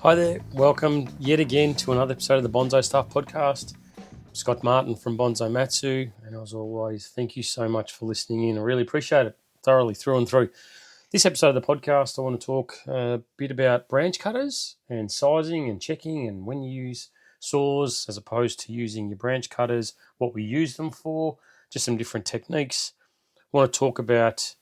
Hi there, welcome yet again to another episode of the Bonsai Stuff podcast. I'm Scott Martin from Bonsai Matsu, and as always, thank you so much for listening in. I really appreciate it, thoroughly, through and through. This episode of the podcast, I want to talk a bit about branch cutters and sizing and checking and when you use saws as opposed to using your branch cutters, what we use them for, just some different techniques. I want to talk about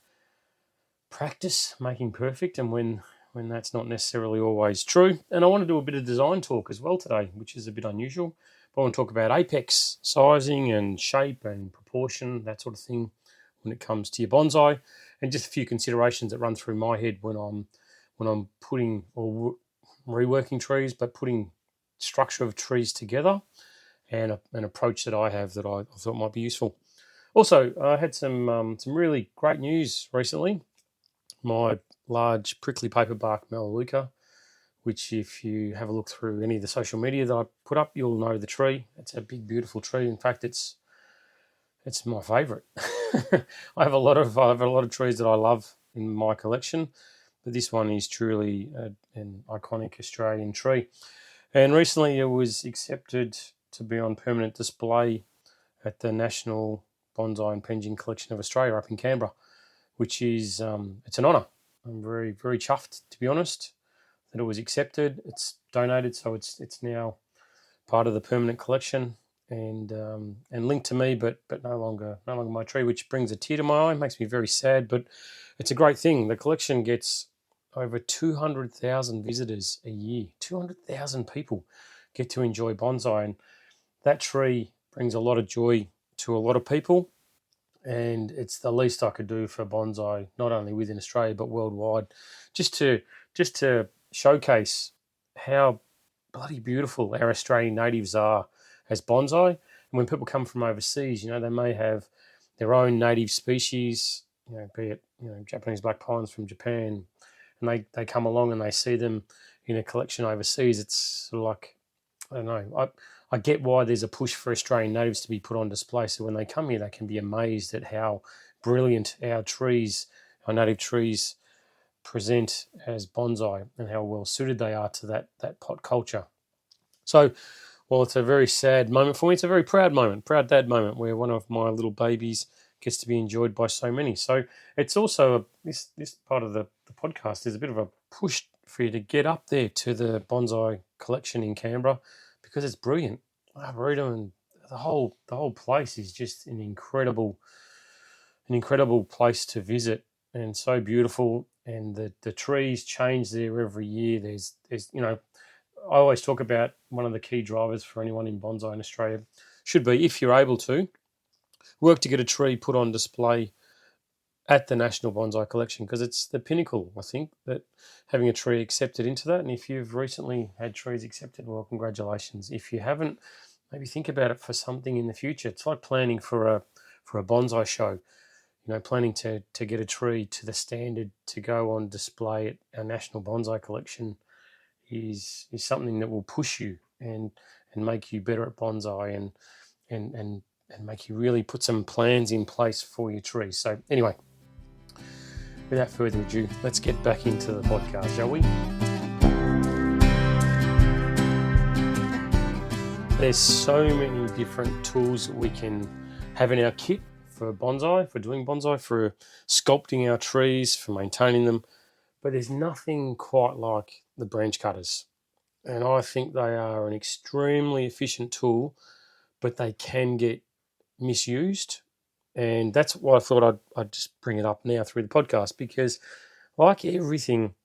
practice making perfect and when that's not necessarily always true. And I want to do a bit of design talk as well today, which is a bit unusual. But I want to talk about apex sizing and shape and proportion, that sort of thing, when it comes to your bonsai, and just a few considerations that run through my head when I'm putting or reworking trees, but putting structure of trees together, and an approach that I have that I thought might be useful. Also, I had some really great news recently. My large prickly paperbark Melaleuca, which if you have a look through any of the social media that I put up, you'll know the tree. It's a big, beautiful tree. In fact, it's my favourite. I have a lot of trees that I love in my collection, but this one is truly an iconic Australian tree. And recently, it was accepted to be on permanent display at the National Bonsai and Pension Collection of Australia up in Canberra, which is it's an honour. I'm very, very chuffed, to be honest, that it was accepted. It's donated, so it's now part of the permanent collection and linked to me, but no longer my tree, which brings a tear to my eye. Makes me very sad, but it's a great thing. The collection gets over 200,000 visitors a year. 200,000 people get to enjoy bonsai, and that tree brings a lot of joy to a lot of people. And it's the least I could do for bonsai, not only within Australia but worldwide, just to showcase how bloody beautiful our Australian natives are as bonsai. And when people come from overseas, they may have their own native species, be it Japanese black pines from Japan, and they come along and they see them in a collection overseas. It's sort of like, I don't know. I get why there's a push for Australian natives to be put on display. So when they come here, they can be amazed at how brilliant our trees, our native trees, present as bonsai and how well suited they are to that pot culture. So, while it's a very sad moment for me, it's a very proud moment, proud dad moment, where one of my little babies gets to be enjoyed by so many. So it's also this part of the podcast is a bit of a push for you to get up there to the bonsai collection in Canberra, because it's brilliant. I've read them, and the whole place is just an incredible place to visit, and so beautiful. And the trees change there every year. There's I always talk about one of the key drivers for anyone in bonsai in Australia should be, if you're able to, work to get a tree put on display at the National Bonsai Collection, because it's the pinnacle, I think, that having a tree accepted into that. And if you've recently had trees accepted, well, congratulations. If you haven't, maybe think about it for something in the future. It's like planning for a bonsai show. Planning to get a tree to the standard to go on display at our National Bonsai Collection is something that will push you and make you better at bonsai and make you really put some plans in place for your trees. So anyway, without further ado, let's get back into the podcast, shall we? There's so many different tools that we can have in our kit for bonsai, for doing bonsai, for sculpting our trees, for maintaining them. But there's nothing quite like the branch cutters. And I think they are an extremely efficient tool, but they can get misused. And that's why I thought I'd just bring it up now through the podcast, because like everything,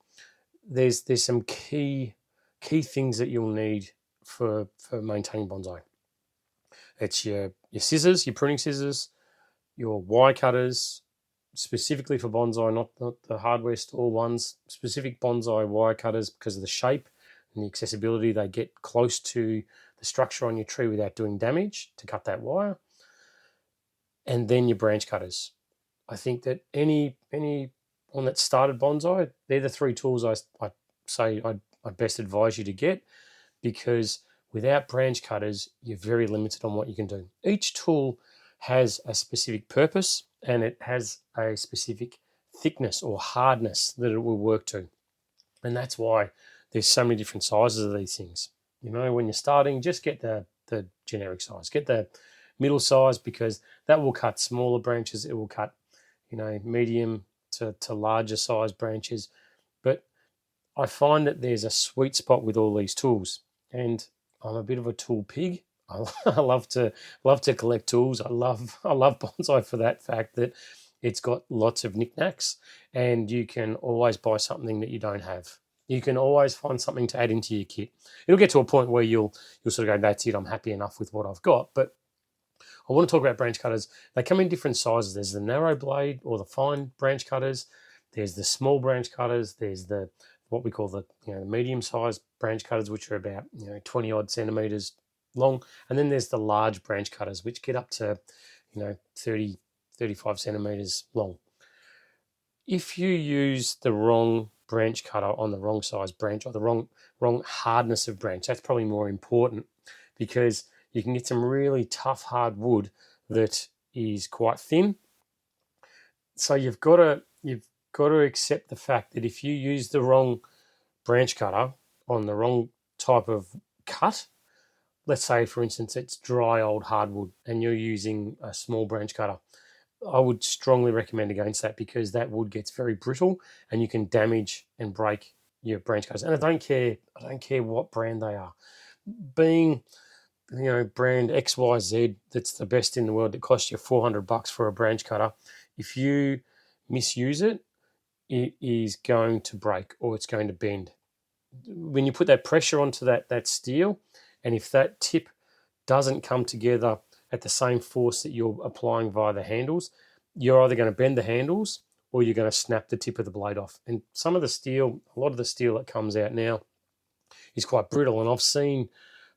there's some key things that you'll need for maintaining bonsai. It's your scissors, your pruning scissors, your wire cutters, specifically for bonsai, not the hardware store ones, specific bonsai wire cutters, because of the shape and the accessibility. They get close to the structure on your tree without doing damage to cut that wire. And then your branch cutters. I think that any one that started bonsai, they're the three tools I say I'd best advise you to get, because without branch cutters, you're very limited on what you can do. Each tool has a specific purpose, and it has a specific thickness or hardness that it will work to. And that's why there's so many different sizes of these things. When you're starting, just get the generic size. Get the middle size, because that will cut smaller branches. It will cut, medium to larger size branches. But I find that there's a sweet spot with all these tools, and I'm a bit of a tool pig. I love to collect tools. I love bonsai for that fact that it's got lots of knickknacks, and you can always buy something that you don't have. You can always find something to add into your kit. It'll get to a point where you'll sort of go, that's it, I'm happy enough with what I've got. But I want to talk about branch cutters. They come in different sizes. There's the narrow blade or the fine branch cutters. There's the small branch cutters. There's the what we call the medium sized branch cutters, which are about 20 odd centimeters long. And then there's the large branch cutters, which get up to 30, 35 centimeters long. If you use the wrong branch cutter on the wrong size branch, or the wrong hardness of branch, that's probably more important, because you can get some really tough hard wood that is quite thin. So you've got to accept the fact that if you use the wrong branch cutter on the wrong type of cut, let's say for instance it's dry old hardwood and you're using a small branch cutter, I would strongly recommend against that, because that wood gets very brittle and you can damage and break your branch cutters. And I don't care what brand they are. Being brand XYZ that's the best in the world, that costs you $400 for a branch cutter, if you misuse it, it is going to break or it's going to bend. When you put that pressure onto that steel, and if that tip doesn't come together at the same force that you're applying via the handles, you're either going to bend the handles or you're going to snap the tip of the blade off. And a lot of the steel that comes out now is quite brittle. And I've seen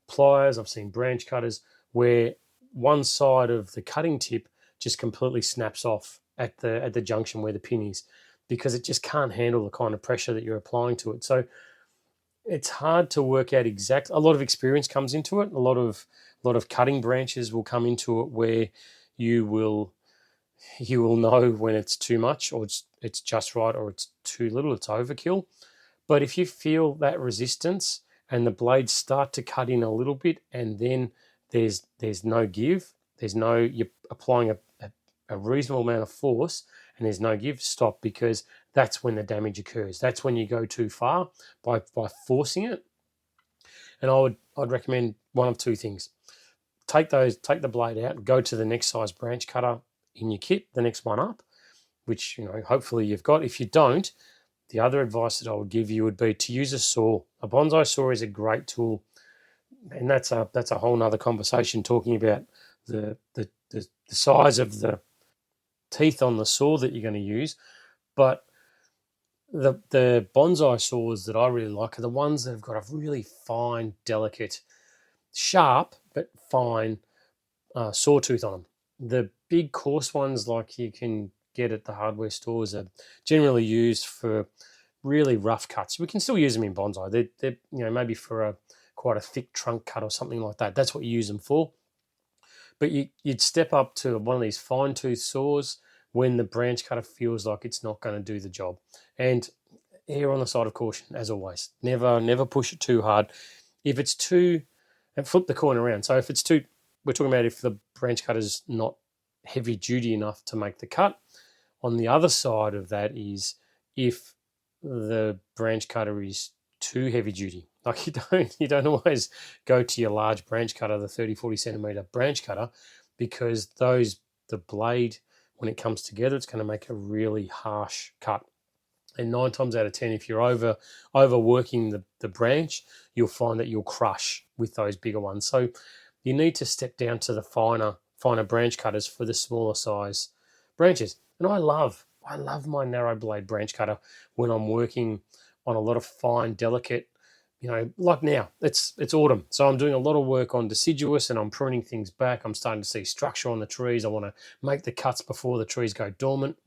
pliers, I've seen branch cutters where one side of the cutting tip just completely snaps off at the junction where the pin is, because it just can't handle the kind of pressure that you're applying to it. So it's hard to work out exact. A lot of experience comes into it. A lot of cutting branches will come into it where you will know when it's too much, or it's just right, or it's too little, it's overkill. But if you feel that resistance and the blades start to cut in a little bit, and then there's no give, you're applying a reasonable amount of force and there's no give, stop, because that's when the damage occurs. That's when you go too far by forcing it. And I'd recommend one of two things. Take the blade out and go to the next size branch cutter in your kit, the next one up, which hopefully you've got. If you don't, the other advice that I would give you would be to use a saw. A bonsai saw is a great tool, and that's a whole nother conversation, talking about the size of the teeth on the saw that you're going to use. But the bonsai saws that I really like are the ones that have got a really fine, delicate, sharp but fine sawtooth on them. The big coarse ones, like you can get at the hardware stores, are generally used for really rough cuts. We can still use them in bonsai. They're maybe for quite a thick trunk cut or something like that. That's what you use them for. But you'd step up to one of these fine tooth saws when the branch cutter feels like it's not going to do the job. And err on the side of caution, as always. Never push it too hard. If it's too, and flip the coin around. So if it's too, we're talking about if the branch cutter's not heavy duty enough to make the cut. On the other side of that is if the branch cutter is too heavy duty. Like you don't always go to your large branch cutter, the 30, 40 centimeter branch cutter, because the blade, when it comes together, it's going to make a really harsh cut. And 9 times out of 10, if you're overworking the branch, you'll find that you'll crush with those bigger ones. So you need to step down to the finer branch cutters for the smaller size branches. And I love my narrow blade branch cutter when I'm working on a lot of fine, delicate, like now, it's autumn. So I'm doing a lot of work on deciduous and I'm pruning things back. I'm starting to see structure on the trees. I want to make the cuts before the trees go dormant.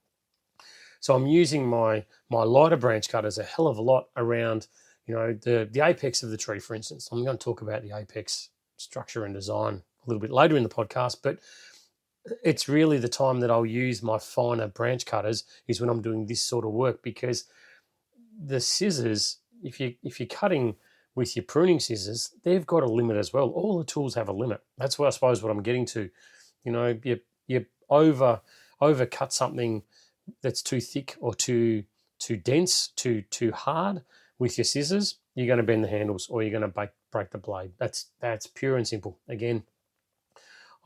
So I'm using my lighter branch cutters a hell of a lot around, the apex of the tree, for instance. I'm going to talk about the apex structure and design a little bit later in the podcast, but it's really the time that I'll use my finer branch cutters is when I'm doing this sort of work, because the scissors if you're cutting with your pruning scissors, they've got a limit as well. All the tools have a limit. That's what I suppose what I'm getting to. You over cut something that's too thick or too dense, too hard with your scissors, you're going to bend the handles or you're going to break the blade. That's pure and simple. Again,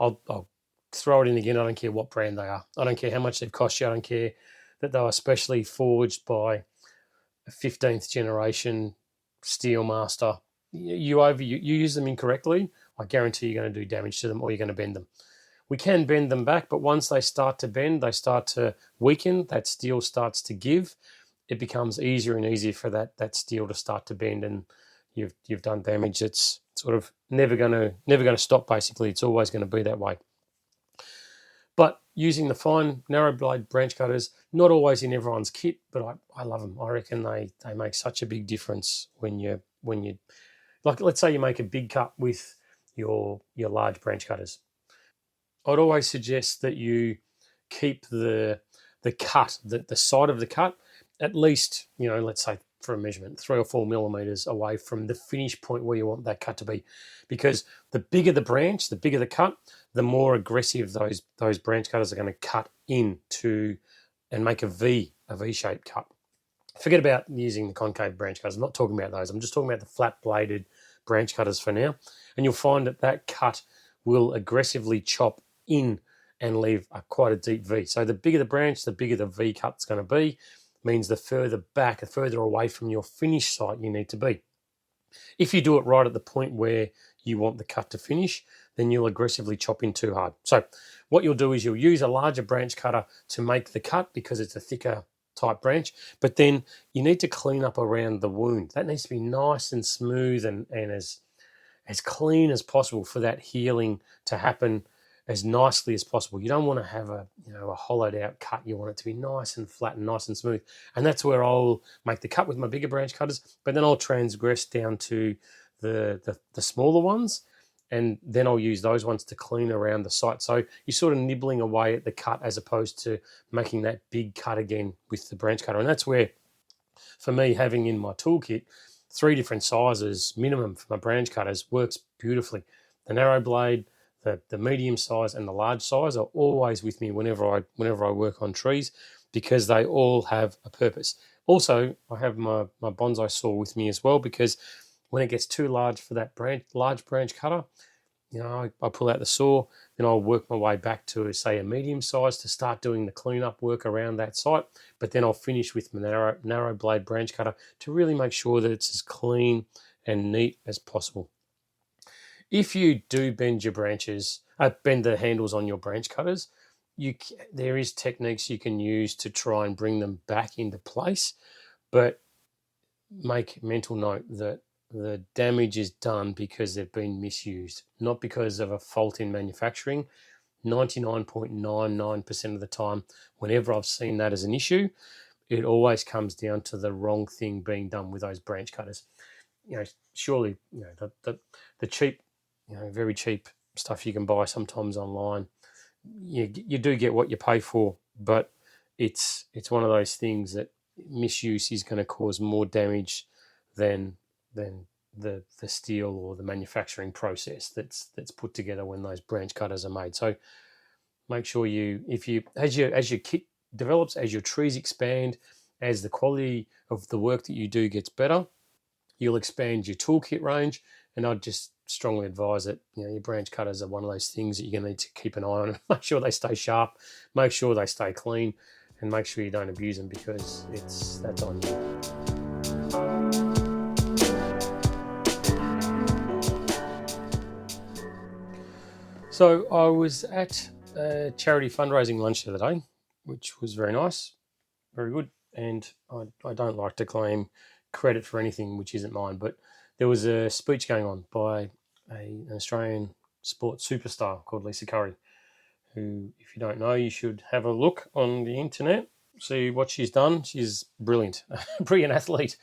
I'll throw it in again. I don't care what brand they are. I don't care how much they've cost you. I don't care that they were specially forged by a 15th generation steel master. You use them incorrectly, I guarantee you're going to do damage to them or you're going to bend them. We can bend them back, but once they start to bend, they start to weaken. That steel starts to give. It becomes easier and easier for that steel to start to bend, and you've done damage. It's sort of never going to stop. Basically, it's always going to be that way. But using the fine narrow blade branch cutters, not always in everyone's kit, but I love them. I reckon they make such a big difference when you like, let's say you make a big cut with your large branch cutters. I'd always suggest that you keep the cut, the side of the cut, at least, let's say for a measurement, 3 or 4 millimeters away from the finish point where you want that cut to be. Because the bigger the branch, the bigger the cut, the more aggressive those branch cutters are going to cut into and make a V-shaped cut. Forget about using the concave branch cutters. I'm not talking about those. I'm just talking about the flat-bladed branch cutters for now. And you'll find that cut will aggressively chop in and leave quite a deep V. So the bigger the branch, the bigger the V cut's going to be. Means the further back, the further away from your finish site you need to be. If you do it right at the point where you want the cut to finish, then you'll aggressively chop in too hard. So what you'll do is you'll use a larger branch cutter to make the cut because it's a thicker type branch, but then you need to clean up around the wound. That needs to be nice and smooth and as clean as possible for that healing to happen as nicely as possible. You don't want to have a hollowed out cut. You want it to be nice and flat and nice and smooth. And that's where I'll make the cut with my bigger branch cutters, but then I'll transgress down to the smaller ones, and then I'll use those ones to clean around the site. So you're sort of nibbling away at the cut as opposed to making that big cut again with the branch cutter. And that's where, for me, having in my toolkit 3 different sizes minimum for my branch cutters works beautifully. The narrow blade, the medium size and the large size are always with me whenever I work on trees, because they all have a purpose. Also, I have my bonsai saw with me as well, because when it gets too large for that large branch cutter, I pull out the saw, then I'll work my way back to, say, a medium size to start doing the cleanup work around that site. But then I'll finish with my narrow blade branch cutter to really make sure that it's as clean and neat as possible. If you do bend the handles on your branch cutters, there is techniques you can use to try and bring them back into place, but make mental note that the damage is done because they've been misused, not because of a fault in manufacturing. 99.99% of the time, whenever I've seen that as an issue, it always comes down to the wrong thing being done with those branch cutters. Surely, the cheap, very cheap stuff you can buy sometimes online, you do get what you pay for, but it's one of those things that misuse is going to cause more damage than the steel or the manufacturing process that's put together when those branch cutters are made. So make sure as your kit develops, as your trees expand, as the quality of the work that you do gets better, you'll expand your toolkit range. And I'd just strongly advise that your branch cutters are one of those things that you're going to need to keep an eye on. Make sure they stay sharp, make sure they stay clean, and make sure you don't abuse them, because that's on you. So I was at a charity fundraising lunch the other day, which was very nice, very good. And I don't like to claim credit for anything which isn't mine, but there was a speech going on by an Australian sports superstar called Lisa Curry, who, if you don't know, you should have a look on the internet, see what she's done. She's brilliant, brilliant athlete.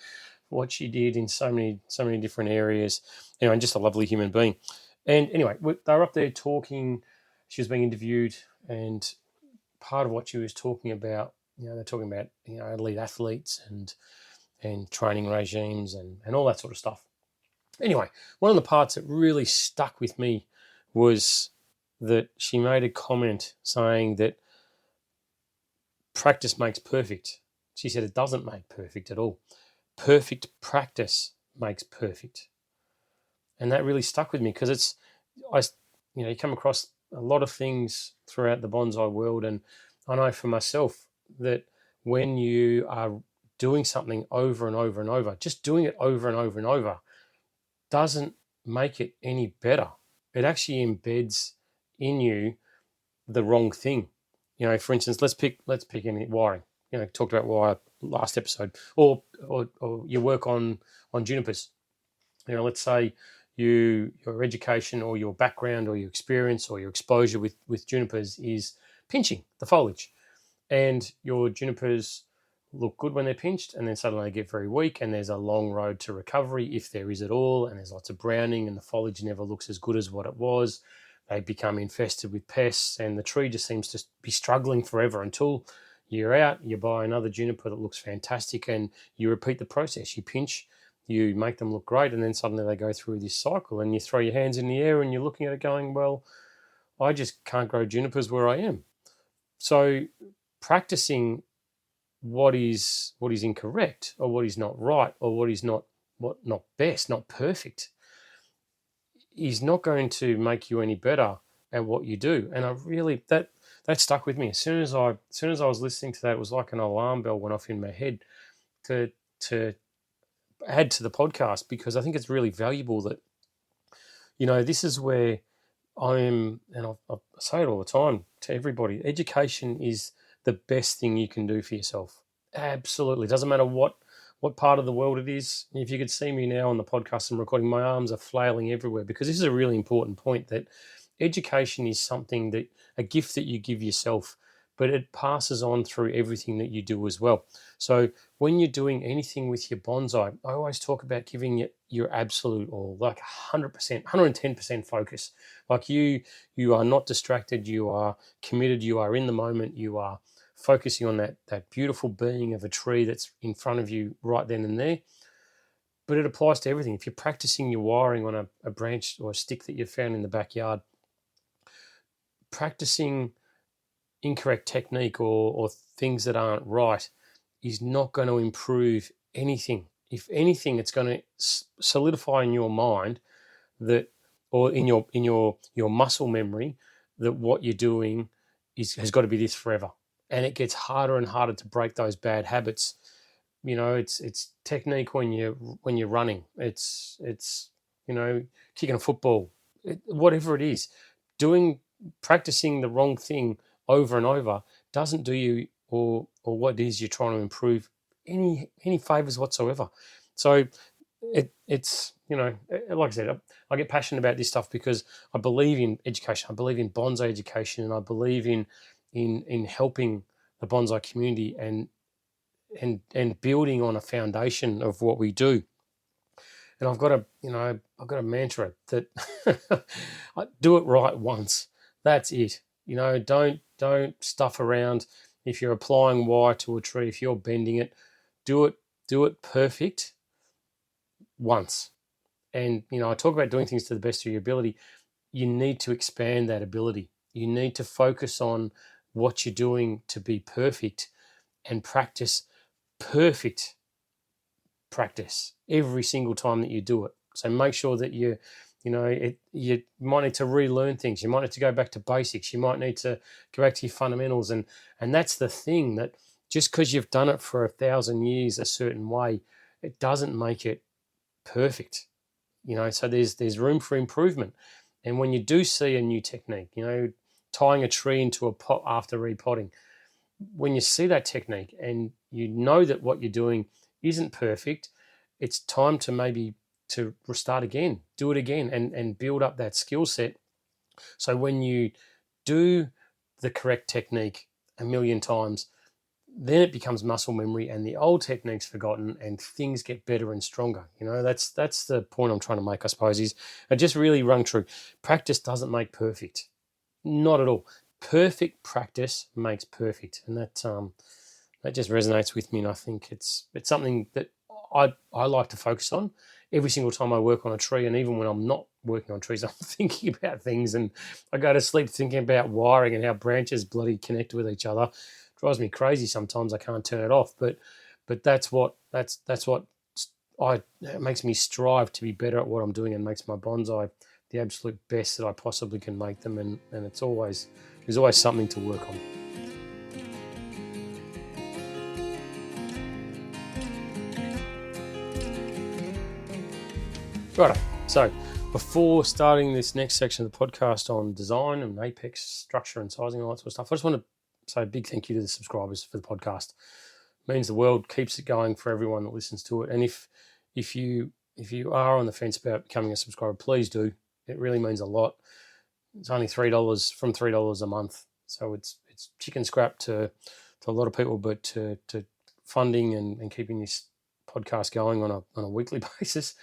What she did in so many different areas, and just a lovely human being. And anyway, they were up there talking. She was being interviewed, and part of what she was talking about, they're talking about elite athletes and and training regimes and all that sort of stuff. Anyway, one of the parts that really stuck with me was that she made a comment saying that practice makes perfect. She said it doesn't make perfect at all. Perfect practice makes perfect. And that really stuck with me because you come across a lot of things throughout the bonsai world, and I know for myself that when you are doing something over and over and over, just doing it over and over and over doesn't make it any better. It actually embeds in you the wrong thing. For instance, let's pick any wiring. Talked about wire last episode, or your work on junipers. Let's say your education or your background or your experience or your exposure with junipers is pinching the foliage, and your junipers look good when they're pinched, and then suddenly they get very weak, and there's a long road to recovery if there is at all, and there's lots of browning, and the foliage never looks as good as what it was. They become infested with pests, and the tree just seems to be struggling forever until you're out, you buy another juniper that looks fantastic, and you repeat the process. You pinch, you make them look great, and then suddenly they go through this cycle, and you throw your hands in the air and you're looking at it going, well, I just can't grow junipers where I am. So practicing what is incorrect, or what is not right, or what is not best, not perfect, is not going to make you any better at what you do. And I really that stuck with me. As soon as I was listening to that, it was like an alarm bell went off in my head to add to the podcast, because I think it's really valuable that this is where I am, and I say it all the time to everybody. Education is the best thing you can do for yourself. Absolutely. Doesn't matter what part of the world it is. If you could see me now on the podcast I'm recording, my arms are flailing everywhere, because this is a really important point, that education is something that a gift that you give yourself, but it passes on through everything that you do as well. So when you're doing anything with your bonsai, I always talk about giving it your absolute all, like 100%, 110% focus. Like you are not distracted, you are committed, you are in the moment, you are focusing on that beautiful being of a tree that's in front of you right then and there. But it applies to everything. If you're practicing your wiring on a branch or a stick that you found in the backyard, practicing incorrect technique or things that aren't right is not going to improve anything. If anything, it's going to solidify in your mind that, or in your muscle memory, that what you're doing has got to be this forever. And it gets harder and harder to break those bad habits. It's technique when you're running. It's kicking a football, whatever it is. Practicing the wrong thing over and over doesn't do you or what it is you're trying to improve any favors whatsoever. So it's like I said, I get passionate about this stuff because I believe in education. I believe in bonsai education, and I believe in helping the bonsai community and building on a foundation of what we do. And I've got a mantra that I do it right once. That's it. Don't stuff around. If you're applying wire to a tree, if you're bending it, do it perfect once. And I talk about doing things to the best of your ability. You need to expand that ability. You need to focus on what you're doing to be perfect and practice perfect practice every single time that you do it. So make sure that you might need to relearn things. You might need to go back to basics. You might need to go back to your fundamentals. And that's the thing, that just because you've done it for 1,000 years a certain way, it doesn't make it perfect. So there's room for improvement. And when you do see a new technique, tying a tree into a pot after repotting, when you see that technique and you know that what you're doing isn't perfect, it's time to maybe to restart again, do it again, and build up that skill set. So when you do the correct technique a million times, then it becomes muscle memory and the old technique's forgotten and things get better and stronger. That's the point I'm trying to make, I suppose, is it just really rung true. Practice doesn't make perfect. Not at all. Perfect practice makes perfect. And that just resonates with me, and I think it's something that I like to focus on. Every single time I work on a tree, and even when I'm not working on trees, I'm thinking about things, and I go to sleep thinking about wiring and how branches bloody connect with each other. It drives me crazy sometimes. I can't turn it off, but that's what it makes me strive to be better at what I'm doing, and makes my bonsai the absolute best that I possibly can make them, and there's always something to work on. Right, so before starting this next section of the podcast on design and apex structure and sizing and all that sort of stuff, I just want to say a big thank you to the subscribers for the podcast. It means the world, keeps it going for everyone that listens to it. And if you are on the fence about becoming a subscriber, please do. It really means a lot. It's only $3 a month, so it's chicken scrap to a lot of people, but to funding and keeping this podcast going on a weekly basis,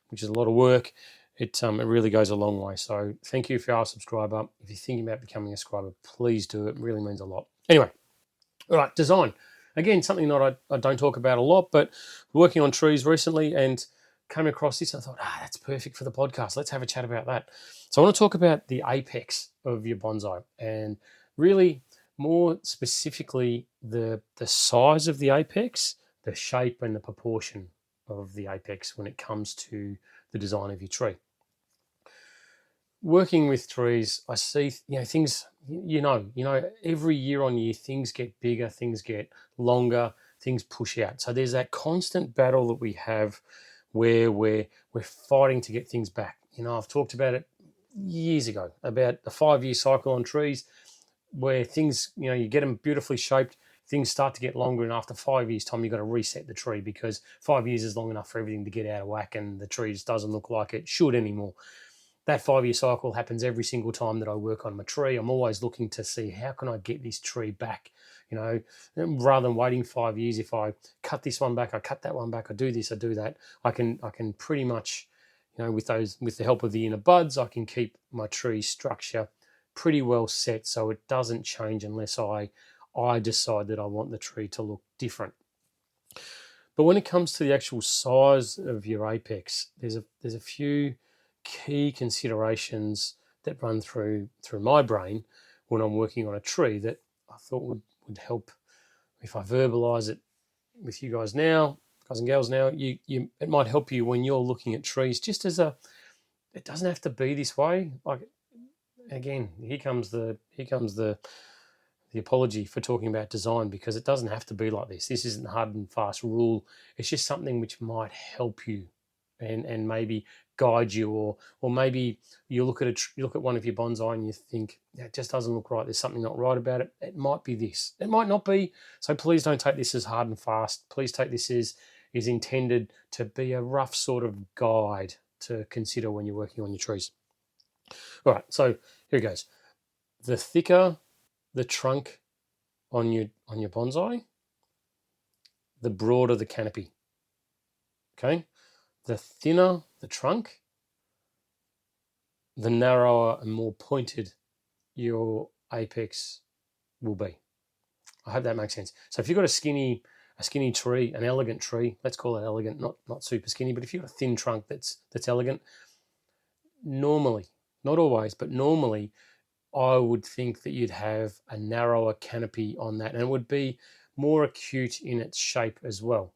which is a lot of work, it really goes a long way. So thank you if you are a subscriber. If you're thinking about becoming a subscriber, please do. It really means a lot. Anyway, all right, design. Again, something that I don't talk about a lot, but working on trees recently and came across this. I thought, that's perfect for the podcast. Let's have a chat about that. So I want to talk about the apex of your bonsai, and really more specifically the size of the apex, the shape and the proportion of the apex when it comes to the design of your tree. Working with trees, I see things. Every year on year, things get bigger, things get longer, things push out. So there's that constant battle that we have, where we're fighting to get things back. I've talked about it years ago about the 5-year cycle on trees, where things, you get them beautifully shaped, things start to get longer, and after 5 years' time, you've got to reset the tree, because 5 years is long enough for everything to get out of whack, and the tree just doesn't look like it should anymore. That 5-year cycle happens every single time that I work on my tree. I'm always looking to see, how can I get this tree back? Rather than waiting 5 years, if I cut this one back, I cut that one back, I do this, I do that, I can pretty much, with the help of the inner buds, I can keep my tree structure pretty well set, so it doesn't change unless I decide that I want the tree to look different. But when it comes to the actual size of your apex, there's a few key considerations that run through my brain when I'm working on a tree that I thought would help if I verbalize it with you guys now, guys and girls now. It might help you when you're looking at trees, just as it doesn't have to be this way. Like, again, here comes the apology for talking about design, because it doesn't have to be like this. This isn't a hard and fast rule. It's just something which might help you and maybe guide you, or maybe you look at one of your bonsai and you think, it just doesn't look right. There's something not right about it. It might be this. It might not be. So please don't take this as hard and fast. Please take this as is intended to be a rough sort of guide to consider when you're working on your trees. All right, so here it goes. The thicker the trunk on your bonsai, the broader the canopy. Okay? The thinner the trunk, the narrower and more pointed your apex will be. I hope that makes sense. So if you've got a skinny tree, an elegant tree, let's call it elegant, not super skinny, but if you've got a thin trunk that's elegant, normally, not always, but normally, I would think that you'd have a narrower canopy on that, and it would be more acute in its shape as well.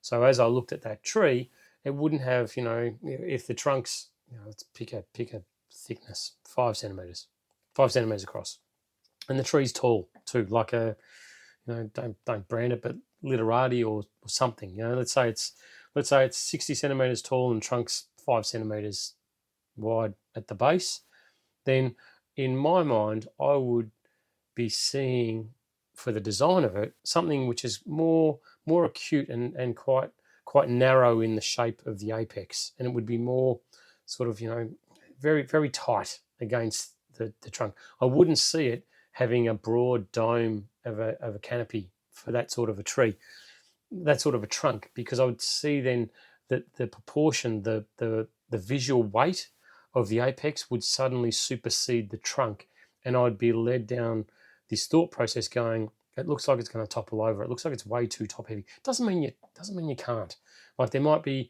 So as I looked at that tree, it wouldn't have, if the trunk's, let's pick a thickness, 5 centimeters across, and the tree's tall too, like a, don't brand it, but literati or something. Let's say it's 60 centimeters tall and trunk's 5 centimeters wide at the base. Then in my mind, I would be seeing, for the design of it, something which is more acute and quite narrow in the shape of the apex, and it would be more sort of, very, very tight against the trunk. I wouldn't see it having a broad dome of a canopy for that sort of a tree, that sort of a trunk, because I would see then that the proportion, the visual weight of the apex would suddenly supersede the trunk, and I'd be led down this thought process going, it looks like it's going to topple over. It looks like it's way too top heavy. Doesn't mean you can't. Like there might be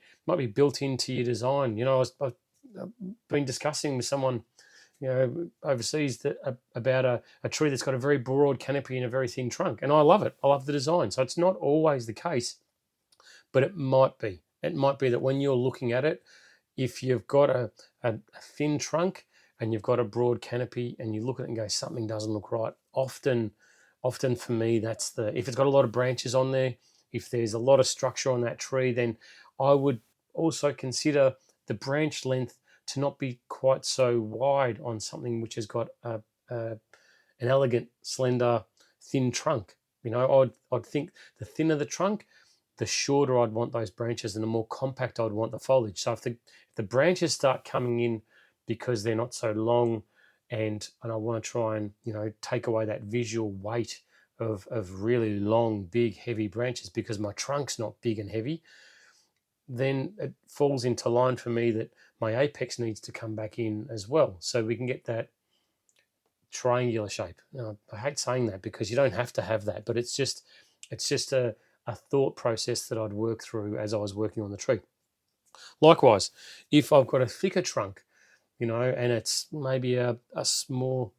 built into your design. I've been discussing with someone, overseas about a tree that's got a very broad canopy and a very thin trunk, and I love it. I love the design. So it's not always the case, but it might be. It might be that when you're looking at it, if you've got a thin trunk and you've got a broad canopy and you look at it and go, something doesn't look right. Often for me, if it's got a lot of branches on there, if there's a lot of structure on that tree, then I would also consider the branch length to not be quite so wide on something which has got an elegant, slender, thin trunk. I'd think the thinner the trunk, the shorter I'd want those branches, and the more compact I'd want the foliage. So if the branches start coming in because they're not so long, and I want to try and take away that visual weight of really long, big, heavy branches because my trunk's not big and heavy, then it falls into line for me that my apex needs to come back in as well, so we can get that triangular shape. Now, I hate saying that because you don't have to have that, but it's just a thought process that I'd work through as I was working on the tree. Likewise, if I've got a thicker trunk, and it's maybe a small,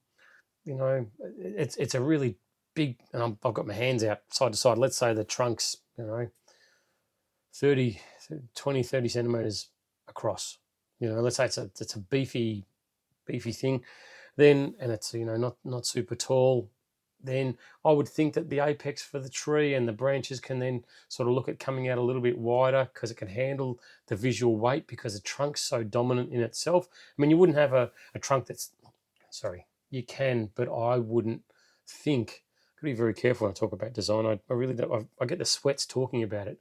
it's a really big, and I've got my hands out side to side. Let's say the trunk's, 30 centimeters across. Let's say it's a beefy thing, then, and it's not super tall, then I would think that the apex for the tree and the branches can then sort of look at coming out a little bit wider because it can handle the visual weight because the trunk's so dominant in itself. I mean, you wouldn't have a trunk you can, but I wouldn't think. I've got to be very careful when I talk about design. I really don't. I get the sweats talking about it,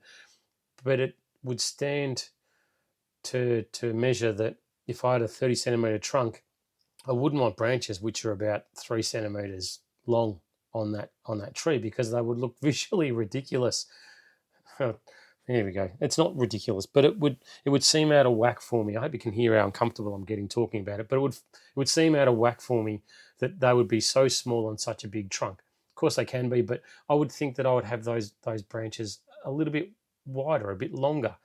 but it would stand to measure that if I had a 30 centimeter trunk, I wouldn't want branches which are about 3 centimeters long on that tree because they would look visually ridiculous. There we go. It's not ridiculous, but it would seem out of whack for me. I hope you can hear how uncomfortable I'm getting talking about it, but it would seem out of whack for me that they would be so small on such a big trunk. Of course they can be, but I would think that I would have those branches a little bit wider, a bit longer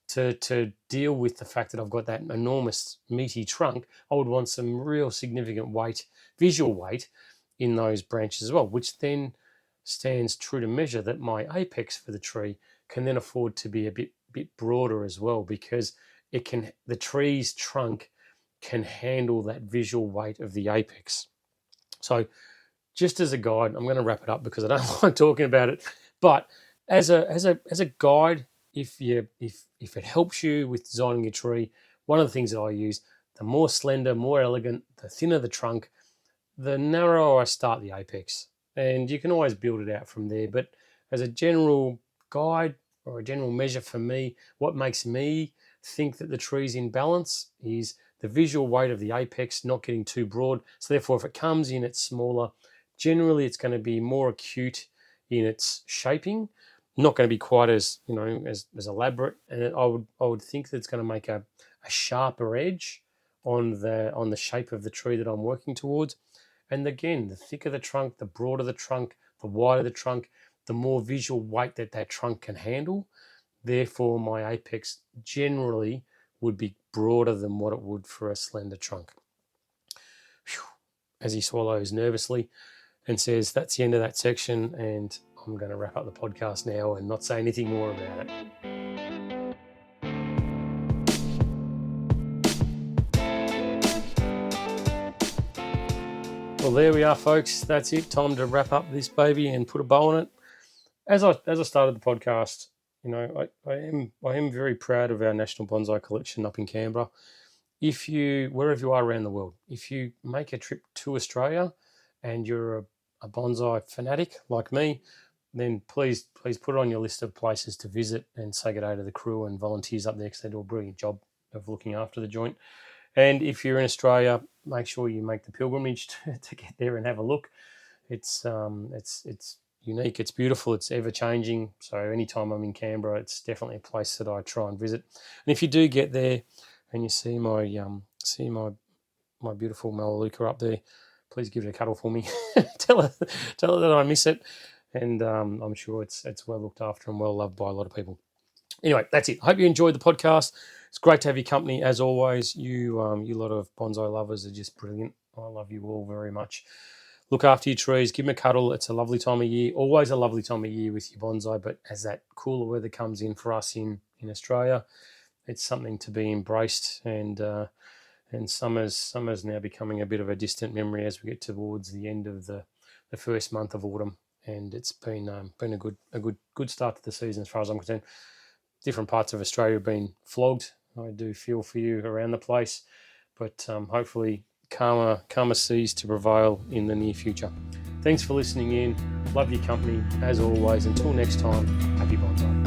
to deal with the fact that I've got that enormous meaty trunk. I would want some real significant weight, visual weight in those branches as well, which then stands true to measure that my apex for the tree can then afford to be a bit broader as well, because the tree's trunk can handle that visual weight of the apex. So just as a guide, I'm going to wrap it up because I don't like talking about it, but as a guide, if it helps you with designing your tree, one of the things that I use, the more slender, more elegant, the thinner the trunk, the narrower I start the apex. And you can always build it out from there. But as a general guide or a general measure for me, what makes me think that the tree's in balance is the visual weight of the apex not getting too broad. So therefore, if it comes in, it's smaller. Generally, it's going to be more acute in its shaping, not going to be quite as as elaborate, and I would think that it's going to make a sharper edge on the shape of the tree that I'm working towards. And again, the thicker the trunk, the broader the trunk, the wider the trunk, the more visual weight that trunk can handle. Therefore, my apex generally would be broader than what it would for a slender trunk. Whew. As he swallows nervously and says, that's the end of that section, and I'm going to wrap up the podcast now and not say anything more about it. Well, there we are, folks. That's it. Time to wrap up this baby and put a bow on it. As I started the podcast, I am very proud of our national bonsai collection up in Canberra. Wherever you are around the world, if you make a trip to Australia and you're a bonsai fanatic like me, then please put it on your list of places to visit and say good day to the crew and volunteers up there because they do a brilliant job of looking after the joint. And if you're in Australia, make sure you make the pilgrimage to get there and have a look. It's unique, it's beautiful, it's ever changing. So anytime I'm in Canberra, it's definitely a place that I try and visit. And if you do get there and you see my beautiful Melaleuca up there, please give it a cuddle for me. tell her that I miss it. and I'm sure it's well looked after and well loved by a lot of people. Anyway, that's it. I hope you enjoyed the podcast. It's great to have your company as always. You lot of bonsai lovers are just brilliant. I love you all very much. Look after your trees. Give them a cuddle. It's a lovely time of year. Always a lovely time of year with your bonsai. But as that cooler weather comes in for us in Australia, it's something to be embraced. And summer's now becoming a bit of a distant memory as we get towards the end of the first month of autumn. And it's been a good start to the season as far as I'm concerned. Different parts of Australia have been flogged. I do feel for you around the place, but hopefully calmer seas to prevail in the near future. Thanks for listening in. Love your company as always. Until next time, happy bonsai.